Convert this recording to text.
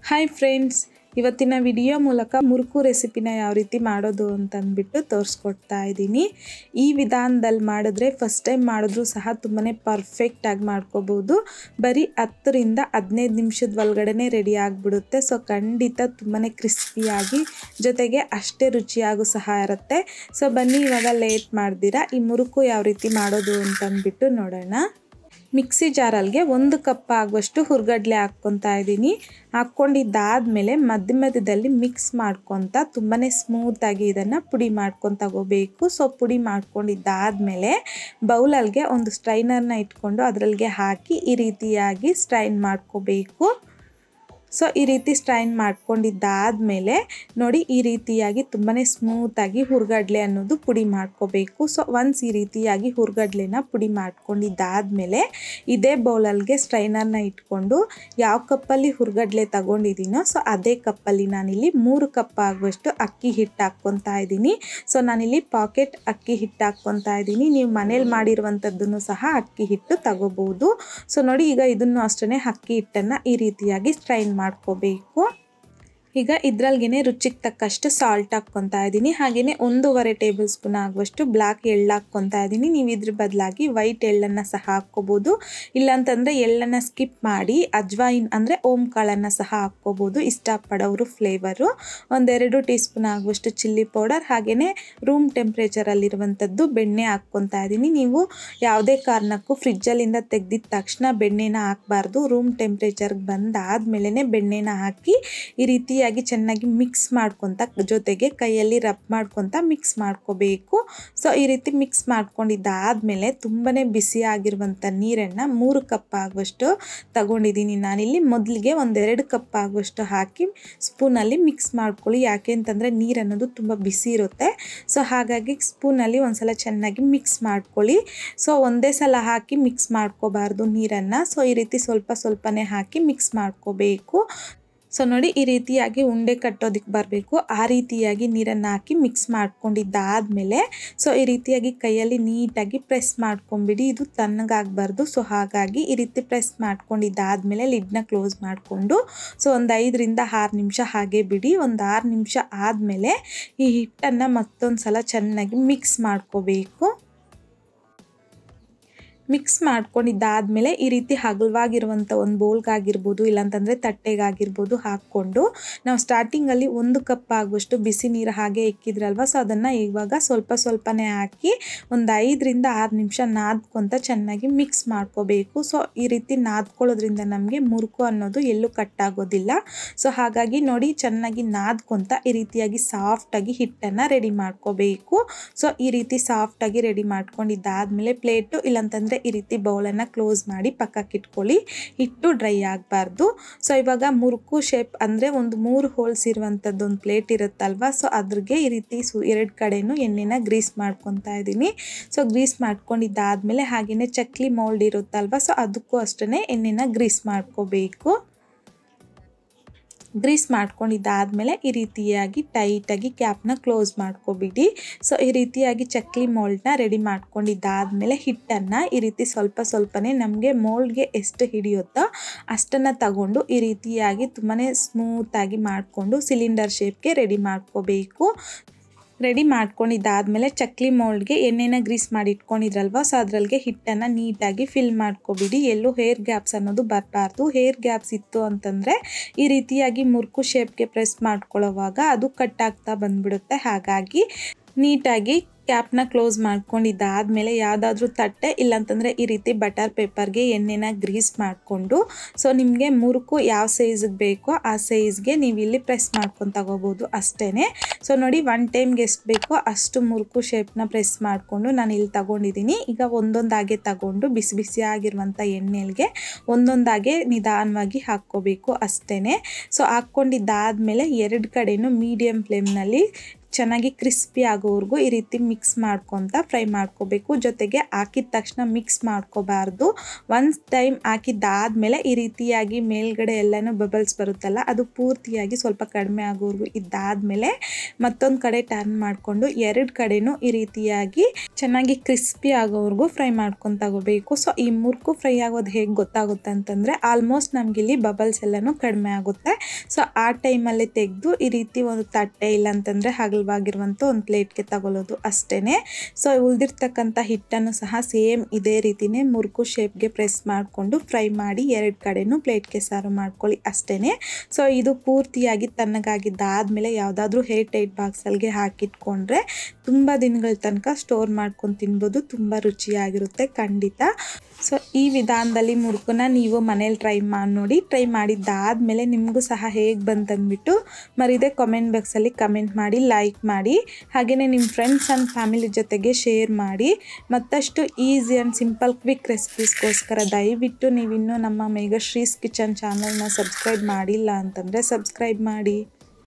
Hi friends, ಇವತ್ತಿನ video ಮೂಲಕ ಮುರುಕು ರೆಸಿಪಿನ ಯಾವ ರೀತಿ ಮಾಡೋದು ಅಂತಂದ್ಬಿಟ್ಟು ತೋರಿಸ್ಕೊಡ್ತಾ ಇದ್ದೀನಿ. ಈ ವಿಧಾನದಲ್ಲಿ ಮಾಡಿದ್ರೆ ಫಸ್ಟ್ ಟೈಮ್ ಮಾಡಿದ್ರೂ ಸಹ ತುಂಬಾ ಪರ್ಫೆಕ್ಟಾಗಿ ಮಾಡ್ಕೋಬೋದು. ಬರೀ 10 ರಿಂದ 15 ನಿಮಿಷದ ಒಳಗಡೆ ರೆಡಿ ಆಗಿಬಿಡುತ್ತೆ. ಸೊ ಖಂಡಿತ ತುಂಬಾ ಕ್ರಿಸ್ಪಿಯಾಗಿ ಜೊತೆಗೆ ಅಷ್ಟೇ ರುಚಿಯಾಗೂ ಸಹ ಇರುತ್ತೆ. ಸೊ ಬನ್ನಿ ಇವಾಗ ಲೇಟ್ ಮಾಡ್ದಿರಾ ಈ ಮುರುಕು ಯಾವ ರೀತಿ ಮಾಡೋದು ಅಂತಂದ್ಬಿಟ್ಟು ನೋಡೋಣ. ಮಿಕ್ಸಿ ಜಾರಲ್ಗೆ 1 ಕಪ್ ಆಗುವಷ್ಟು ಹುರ್ಗಡ್ಲೆ ಹಾಕ್ಕೊತಾ ಇದ್ದೀನಿ. ಹಾಕ್ಕೊಂಡಿದ್ದಾದಮೇಲೆ ಮಧ್ಯದಲ್ಲಿ ಮಿಕ್ಸ್ ಮಾಡ್ಕೊತ ತುಂಬಾ ಸ್ಮೂತಾಗಿ ಇದನ್ನು ಪುಡಿ ಮಾಡ್ಕೊಂಡು ತಗೋಬೇಕು. ಸೊ ಪುಡಿ ಮಾಡ್ಕೊಂಡಿದ್ದಾದಮೇಲೆ ಬೌಲಲ್ಗೆ ಒಂದು ಸ್ಟ್ರೈನರ್ನ ಇಟ್ಕೊಂಡು ಅದರಲ್ಲಿಗೆ ಹಾಕಿ ಈ ರೀತಿಯಾಗಿ ಸ್ಟ್ರೈನ್ ಮಾಡ್ಕೋಬೇಕು. ಸೊ ಈ ರೀತಿ ಸ್ಟ್ರೈನ್ ಮಾಡ್ಕೊಂಡಿದ್ದಾದಮೇಲೆ ನೋಡಿ, ಈ ರೀತಿಯಾಗಿ ತುಂಬಾ ಸ್ಮೂತಾಗಿ ಹುರ್ಗಡ್ಲೆ ಅನ್ನೋದು ಪುಡಿ ಮಾಡ್ಕೋಬೇಕು. ಸೊ ಒನ್ಸ್ ಈ ರೀತಿಯಾಗಿ ಹುರ್ಗಡ್ಲೆನ ಪುಡಿ ಮಾಡ್ಕೊಂಡಿದ್ದಾದಮೇಲೆ ಇದೇ ಬೌಲಲ್ಗೆ ಸ್ಟ್ರೈನರ್ನ ಇಟ್ಕೊಂಡು ಯಾವ ಕಪ್ಪಲ್ಲಿ ಹುರ್ಗಡ್ಲೆ ತಗೊಂಡಿದ್ದೀನೋ ಸೊ ಅದೇ ಕಪ್ಪಲ್ಲಿ ನಾನಿಲ್ಲಿ 3 ಕಪ್ ಆಗುವಷ್ಟು ಅಕ್ಕಿ ಹಿಟ್ಟು ಹಾಕ್ಕೊತಾ ಇದ್ದೀನಿ. ಸೊ ನಾನಿಲ್ಲಿ ಪಾಕೆಟ್ ಅಕ್ಕಿ ಹಿಟ್ಟು ಹಾಕ್ಕೊತಾ ಇದ್ದೀನಿ. ನೀವು ಮನೇಲಿ ಮಾಡಿರುವಂಥದ್ದನ್ನು ಸಹ ಅಕ್ಕಿ ಹಿಟ್ಟು ತಗೋಬಹುದು. ಸೊ ನೋಡಿ, ಈಗ ಇದನ್ನು ಅಷ್ಟೇ ಅಕ್ಕಿ ಹಿಟ್ಟನ್ನು ಈ ರೀತಿಯಾಗಿ ಸ್ಟ್ರೈನ್ ಮಾಡ್ಕೋಬೇಕು. ಈಗ ಇದ್ರಲ್ಗೆ ರುಚಿಗೆ ತಕ್ಕಷ್ಟು ಸಾಲ್ಟ್ ಹಾಕ್ಕೊತಾ ಇದ್ದೀನಿ. ಹಾಗೆಯೇ 1.5 ಟೇಬಲ್ ಸ್ಪೂನ್ ಆಗುವಷ್ಟು ಬ್ಲ್ಯಾಕ್ ಎಳ್ಳು ಹಾಕ್ಕೊತಾ ಇದ್ದೀನಿ. ನೀವು ಇದ್ರ ಬದಲಾಗಿ ವೈಟ್ ಎಳ್ಳನ್ನು ಸಹ ಹಾಕ್ಕೋಬೋದು. ಇಲ್ಲಾಂತಂದರೆ ಎಳ್ಳನ್ನು ಸ್ಕಿಪ್ ಮಾಡಿ ಅಜ್ವಾಯಿನ್ ಅಂದರೆ ಓಂ ಕಾಳನ್ನು ಸಹ ಹಾಕ್ಕೋಬೋದು, ಇಷ್ಟಪಡೋರು ಫ್ಲೇವರು. 1-2 ಟೀ ಸ್ಪೂನ್ ಆಗುವಷ್ಟು ಚಿಲ್ಲಿ ಪೌಡರ್, ಹಾಗೆಯೇ ರೂಮ್ ಟೆಂಪ್ರೇಚರಲ್ಲಿರುವಂಥದ್ದು ಬೆಣ್ಣೆ ಹಾಕ್ಕೊತಾ ಇದ್ದೀನಿ. ನೀವು ಯಾವುದೇ ಕಾರಣಕ್ಕೂ ಫ್ರಿಜ್ಜಲ್ಲಿಂದ ತೆಗೆದಿದ್ದ ತಕ್ಷಣ ಬೆಣ್ಣೆನ ಹಾಕಬಾರ್ದು. ರೂಮ್ ಟೆಂಪ್ರೇಚರ್ಗೆ ಬಂದಾದಮೇಲೆ ಬೆಣ್ಣೆನ ಹಾಕಿ ಈ ರೀತಿಯಾಗಿ ಚೆನ್ನಾಗಿ ಮಿಕ್ಸ್ ಮಾಡ್ಕೊತ ಜೊತೆಗೆ ಕೈಯಲ್ಲಿ ರಬ್ ಮಾಡ್ಕೊತ ಮಿಕ್ಸ್ ಮಾಡ್ಕೋಬೇಕು. ಸೊ ಈ ರೀತಿ ಮಿಕ್ಸ್ ಮಾಡ್ಕೊಂಡಿದ್ದಾದಮೇಲೆ ತುಂಬಾ ಬಿಸಿಯಾಗಿರುವಂಥ ನೀರನ್ನು 3 ಕಪ್ ಆಗುವಷ್ಟು ತಗೊಂಡಿದ್ದೀನಿ ನಾನಿಲ್ಲಿ. ಮೊದಲಿಗೆ 1-2 ಕಪ್ ಆಗುವಷ್ಟು ಹಾಕಿ ಸ್ಪೂನಲ್ಲಿ ಮಿಕ್ಸ್ ಮಾಡ್ಕೊಳ್ಳಿ. ಯಾಕೆ ಅಂತಂದರೆ ನೀರು ಅನ್ನೋದು ತುಂಬ ಬಿಸಿ ಇರುತ್ತೆ. ಸೊ ಹಾಗಾಗಿ ಸ್ಪೂನಲ್ಲಿ ಒಂದ್ಸಲ ಚೆನ್ನಾಗಿ ಮಿಕ್ಸ್ ಮಾಡ್ಕೊಳ್ಳಿ. ಸೊ ಒಂದೇ ಸಲ ಹಾಕಿ ಮಿಕ್ಸ್ ಮಾಡ್ಕೋಬಾರ್ದು ನೀರನ್ನು. ಸೊ ಈ ರೀತಿ ಸ್ವಲ್ಪನೇ ಹಾಕಿ ಮಿಕ್ಸ್ ಮಾಡ್ಕೋಬೇಕು. ಸೊ ನೋಡಿ, ಈ ರೀತಿಯಾಗಿ ಉಂಡೆ ಕಟ್ಟೋದಕ್ಕೆ ಬರಬೇಕು. ಆ ರೀತಿಯಾಗಿ ನೀರನ್ನು ಹಾಕಿ ಮಿಕ್ಸ್ ಮಾಡ್ಕೊಂಡಿದ್ದಾದಮೇಲೆ ಸೊ ಈ ರೀತಿಯಾಗಿ ಕೈಯಲ್ಲಿ ನೀಟಾಗಿ ಪ್ರೆಸ್ ಮಾಡ್ಕೊಂಬಿಡಿ. ಇದು ತಣ್ಣಗಾಗಬಾರ್ದು. ಸೊ ಹಾಗಾಗಿ ಈ ರೀತಿ ಪ್ರೆಸ್ ಮಾಡ್ಕೊಂಡಿದ್ದಾದಮೇಲೆ ಲಿಡ್ನ ಕ್ಲೋಸ್ ಮಾಡಿಕೊಂಡು ಸೊ ಒಂದು 5 ರಿಂದ 6 ನಿಮಿಷ ಹಾಗೆ ಬಿಡಿ. ಒಂದು 6 ನಿಮಿಷ ಆದಮೇಲೆ ಈ ಹಿಟ್ಟನ್ನು ಮತ್ತೊಂದು ಸಲ ಚೆನ್ನಾಗಿ ಮಿಕ್ಸ್ ಮಾಡ್ಕೋಬೇಕು. ಮಿಕ್ಸ್ ಮಾಡ್ಕೊಂಡಿದ್ದಾದಮೇಲೆ ಈ ರೀತಿ ಹಗಲವಾಗಿರುವಂಥ ಒಂದು ಬೌಲ್ಗಾಗಿರ್ಬೋದು, ಇಲ್ಲಾಂತಂದರೆ ತಟ್ಟೆಗಾಗಿರ್ಬೋದು ಹಾಕ್ಕೊಂಡು ನಾವು ಸ್ಟಾರ್ಟಿಂಗಲ್ಲಿ 1 ಕಪ್ ಆಗುವಷ್ಟು ಬಿಸಿ ನೀರು ಹಾಗೆ ಇಕ್ಕಿದ್ರಲ್ವ, ಸೊ ಅದನ್ನು ಇವಾಗ ಸ್ವಲ್ಪನೇ ಹಾಕಿ ಒಂದು 5 ರಿಂದ 6 ನಿಮಿಷ ನಾದ್ಕೊತ ಚೆನ್ನಾಗಿ ಮಿಕ್ಸ್ ಮಾಡ್ಕೋಬೇಕು. ಸೊ ಈ ರೀತಿ ನಾದ್ಕೊಳ್ಳೋದ್ರಿಂದ ನಮಗೆ ಮುರುಕು ಅನ್ನೋದು ಎಲ್ಲೂ ಕಟ್ಟಾಗೋದಿಲ್ಲ. ಸೊ ಹಾಗಾಗಿ ನೋಡಿ, ಚೆನ್ನಾಗಿ ನಾದ್ಕೊತ ಈ ರೀತಿಯಾಗಿ ಸಾಫ್ಟಾಗಿ ಹಿಟ್ಟನ್ನು ರೆಡಿ ಮಾಡ್ಕೋಬೇಕು. ಸೊ ಈ ರೀತಿ ಸಾಫ್ಟಾಗಿ ರೆಡಿ ಮಾಡ್ಕೊಂಡಿದ್ದಾದಮೇಲೆ ಪ್ಲೇಟು ಇಲ್ಲಾಂತಂದರೆ ಈ ರೀತಿ ಬೌಲನ್ನು ಕ್ಲೋಸ್ ಮಾಡಿ ಪಕ್ಕಕ್ಕೆ ಇಟ್ಕೊಳ್ಳಿ. ಹಿಟ್ಟು ಡ್ರೈ ಆಗಬಾರ್ದು. ಸೊ ಇವಾಗ ಮುರುಕು ಶೇಪ್ ಅಂದರೆ ಒಂದು 3 ಹೋಲ್ಸ್ ಇರುವಂಥದ್ದು ಒಂದು ಪ್ಲೇಟ್ ಇರುತ್ತಲ್ವ, ಸೊ ಅದ್ರಿಗೆ ಈ ರೀತಿ 2 ಕಡೆನೂ ಎಣ್ಣೆನ ಗ್ರೀಸ್ ಮಾಡ್ಕೊತಾ ಇದ್ದೀನಿ. ಸೊ ಗ್ರೀಸ್ ಮಾಡ್ಕೊಂಡಿದ್ದಾದಮೇಲೆ ಹಾಗೆಯೇ ಚಕ್ಲಿ ಮೋಲ್ಡ್ ಇರುತ್ತಲ್ವ, ಸೊ ಅದಕ್ಕೂ ಅಷ್ಟೇ ಎಣ್ಣೆನ ಗ್ರೀಸ್ ಮಾಡ್ಕೋಬೇಕು. ಗ್ರೀಸ್ ಮಾಡ್ಕೊಂಡಿದ್ದಾದಮೇಲೆ ಈ ರೀತಿಯಾಗಿ ಟೈಟಾಗಿ ಕ್ಯಾಪ್ನ ಕ್ಲೋಸ್ ಮಾಡ್ಕೊಬಿಡಿ. ಸೊ ಈ ರೀತಿಯಾಗಿ ಚಕ್ಲಿ ಮೋಲ್ಡ್ನ ರೆಡಿ ಮಾಡ್ಕೊಂಡಿದ್ದಾದಮೇಲೆ ಹಿಟ್ಟನ್ನು ಈ ರೀತಿ ಸ್ವಲ್ಪನೇ ನಮಗೆ ಮೋಲ್ಡ್ಗೆ ಎಷ್ಟು ಹಿಡಿಯುತ್ತೋ ಅಷ್ಟನ್ನು ತಗೊಂಡು ಈ ರೀತಿಯಾಗಿ ತುಂಬಾ ಸ್ಮೂತಾಗಿ ಮಾಡಿಕೊಂಡು ಸಿಲಿಂಡರ್ ಶೇಪ್ಗೆ ರೆಡಿ ಮಾಡ್ಕೋಬೇಕು. ರೆಡಿ ಮಾಡ್ಕೊಂಡಿದ್ದಾದಮೇಲೆ ಚಕ್ಲಿ ಮೋಲ್ಡ್ಗೆ ಎಣ್ಣೆನ ಗ್ರೀಸ್ ಮಾಡಿ ಇಟ್ಕೊಂಡಿದ್ರಲ್ವ, ಸೊ ಅದರಲ್ಲಿಗೆ ಹಿಟ್ಟನ್ನು ನೀಟಾಗಿ ಫಿಲ್ ಮಾಡ್ಕೊಬಿಡಿ. ಎಲ್ಲೂ ಹೇರ್ ಗ್ಯಾಪ್ಸ್ ಅನ್ನೋದು ಬರಬಾರ್ದು. ಹೇರ್ ಗ್ಯಾಪ್ಸ್ ಇತ್ತು ಅಂತಂದರೆ ಈ ರೀತಿಯಾಗಿ ಮುರುಕು ಶೇಪ್ಗೆ ಪ್ರೆಸ್ ಮಾಡ್ಕೊಳ್ಳೋವಾಗ ಅದು ಕಟ್ಟಾಗ್ತಾ ಬಂದ್ಬಿಡುತ್ತೆ. ಹಾಗಾಗಿ ನೀಟಾಗಿ ಕ್ಯಾಪ್ನ ಕ್ಲೋಸ್ ಮಾಡ್ಕೊಂಡಿದ್ದಾದಮೇಲೆ ಯಾವುದಾದ್ರೂ ತಟ್ಟೆ ಇಲ್ಲಾಂತಂದರೆ ಈ ರೀತಿ ಬಟರ್ ಪೇಪರ್ಗೆ ಎಣ್ಣೆನ ಗ್ರೀಸ್ ಮಾಡಿಕೊಂಡು ಸೊ ನಿಮಗೆ ಮುರುಕು ಯಾವ ಸೈಜಿಗೆ ಬೇಕೋ ಆ ಸೈಜ್ಗೆ ನೀವು ಇಲ್ಲಿ ಪ್ರೆಸ್ ಮಾಡ್ಕೊಂಡು ತಗೋಬೋದು ಅಷ್ಟೇ. ಸೊ ನೋಡಿ, 1 ಟೈಮ್ಗೆ ಎಷ್ಟು ಬೇಕೋ ಅಷ್ಟು ಮುರುಕು ಶೇಪ್ನ ಪ್ರೆಸ್ ಮಾಡಿಕೊಂಡು ನಾನು ಇಲ್ಲಿ ತಗೊಂಡಿದ್ದೀನಿ. ಈಗ ಒಂದೊಂದಾಗೆ ತಗೊಂಡು ಬಿಸಿ ಆಗಿರುವಂಥ ಎಣ್ಣೆಗೆ ಒಂದೊಂದಾಗೆ ನಿಧಾನವಾಗಿ ಹಾಕ್ಕೋಬೇಕು ಅಷ್ಟೇ. ಸೊ ಹಾಕ್ಕೊಂಡಿದ್ದಾದಮೇಲೆ 2 ಕಡೆನೂ ಮೀಡಿಯಮ್ ಫ್ಲೇಮ್ನಲ್ಲಿ ಚೆನ್ನಾಗಿ ಕ್ರಿಸ್ಪಿ ಆಗೋವರೆಗೂ ಈ ರೀತಿ ಮಿಕ್ಸ್ ಮಾಡ್ಕೊತ ಫ್ರೈ ಮಾಡ್ಕೋಬೇಕು. ಜೊತೆಗೆ ಹಾಕಿದ ತಕ್ಷಣ ಮಿಕ್ಸ್ ಮಾಡ್ಕೋಬಾರ್ದು. ಒನ್ಸ್ ಟೈಮ್ ಹಾಕಿದ್ದಾದಮೇಲೆ ಈ ರೀತಿಯಾಗಿ ಮೇಲ್ಗಡೆ ಎಲ್ಲನೂ ಬಬಲ್ಸ್ ಬರುತ್ತಲ್ಲ, ಅದು ಪೂರ್ತಿಯಾಗಿ ಸ್ವಲ್ಪ ಕಡಿಮೆ ಆಗೋವರೆಗೂ ಇದ್ದಾದಮೇಲೆ ಮತ್ತೊಂದು ಕಡೆ ಟರ್ನ್ ಮಾಡಿಕೊಂಡು ಎರಡು ಕಡೆನೂ ಈ ರೀತಿಯಾಗಿ ಚೆನ್ನಾಗಿ ಕ್ರಿಸ್ಪಿ ಆಗೋವರೆಗೂ ಫ್ರೈ ಮಾಡ್ಕೊಂಡು ತಗೋಬೇಕು. ಸೊ ಈ ಮುರುಕು ಫ್ರೈ ಆಗೋದು ಹೇಗೆ ಗೊತ್ತಾಗುತ್ತೆ ಅಂತಂದರೆ, ಆಲ್ಮೋಸ್ಟ್ ನಮಗಿಲ್ಲಿ ಬಬಲ್ಸ್ ಎಲ್ಲನೂ ಕಡಿಮೆ ಆಗುತ್ತೆ. ಸೊ ಆ ಟೈಮಲ್ಲಿ ತೆಗೆದು ಈ ರೀತಿ ಒಂದು ತಟ್ಟೆ ಇಲ್ಲಾಂತಂದರೆ ಅಗಲವಾಗಿರುವಂಥ ಒಂದು ಪ್ಲೇಟ್ಗೆ ತಗೊಳ್ಳೋದು ಅಷ್ಟೇ. ಸೊ ಉಳಿದಿರ್ತಕ್ಕಂಥ ಹಿಟ್ಟನ್ನು ಸಹ ಸೇಮ್ ಇದೇ ರೀತಿಯೇ ಮುರುಕು ಶೇಪ್ಗೆ ಪ್ರೆಸ್ ಮಾಡಿಕೊಂಡು ಫ್ರೈ ಮಾಡಿ ಎರಡು ಕಡೆನೂ ಪ್ಲೇಟ್ಗೆ ಸರ್ವ್ ಮಾಡ್ಕೊಳ್ಳಿ ಅಷ್ಟೇ. ಸೊ ಇದು ಪೂರ್ತಿಯಾಗಿ ತಣ್ಣಗಾಗಿದ್ದಾದಮೇಲೆ ಯಾವುದಾದ್ರೂ ಏರ್ ಟೈಟ್ ಬಾಕ್ಸಲ್ಗೆ ಹಾಕಿಟ್ಕೊಂಡ್ರೆ ತುಂಬ ದಿನಗಳ ತನಕ ಸ್ಟೋರ್ ಮಾಡ್ಕೊಂಡು ತಿನ್ಬೋದು. ತುಂಬ ರುಚಿಯಾಗಿರುತ್ತೆ ಖಂಡಿತ. ಸೊ ಈ ವಿಧಾನದಲ್ಲಿ ಮುರುಕನ್ನ ನೀವು ಮನೇಲಿ ಟ್ರೈ ಮಾಡಿ ನೋಡಿ. ಟ್ರೈ ಮಾಡಿದ್ದಾದಮೇಲೆ ನಿಮಗೂ ಸಹ ಹೇಗೆ ಬಂತಂದ್ಬಿಟ್ಟು ಮರಿದೇ ಕಾಮೆಂಟ್ ಬಾಕ್ಸಲ್ಲಿ ಕಮೆಂಟ್ ಮಾಡಿ, ಲೈಕ್ ಮಾಡಿ. ಹಾಗೆಯೇ ನಿಮ್ಮ ಫ್ರೆಂಡ್ಸ್ ಆ್ಯಂಡ್ ಫ್ಯಾಮಿಲಿ ಜೊತೆಗೆ ಶೇರ್ ಮಾಡಿ. ಮತ್ತಷ್ಟು ಈಸಿ ಆ್ಯಂಡ್ ಸಿಂಪಲ್ ಕ್ವಿಕ್ ರೆಸಿಪೀಸ್ಗೋಸ್ಕರ ದಯವಿಟ್ಟು ನೀವಿನ್ನೂ ನಮ್ಮ ಮೇಘಶ್ರೀಸ್ ಕಿಚನ್ ಚಾನಲ್ನ ಸಬ್ಸ್ಕ್ರೈಬ್ ಮಾಡಿಲ್ಲ ಅಂತಂದರೆ ಸಬ್ಸ್ಕ್ರೈಬ್ ಮಾಡಿ.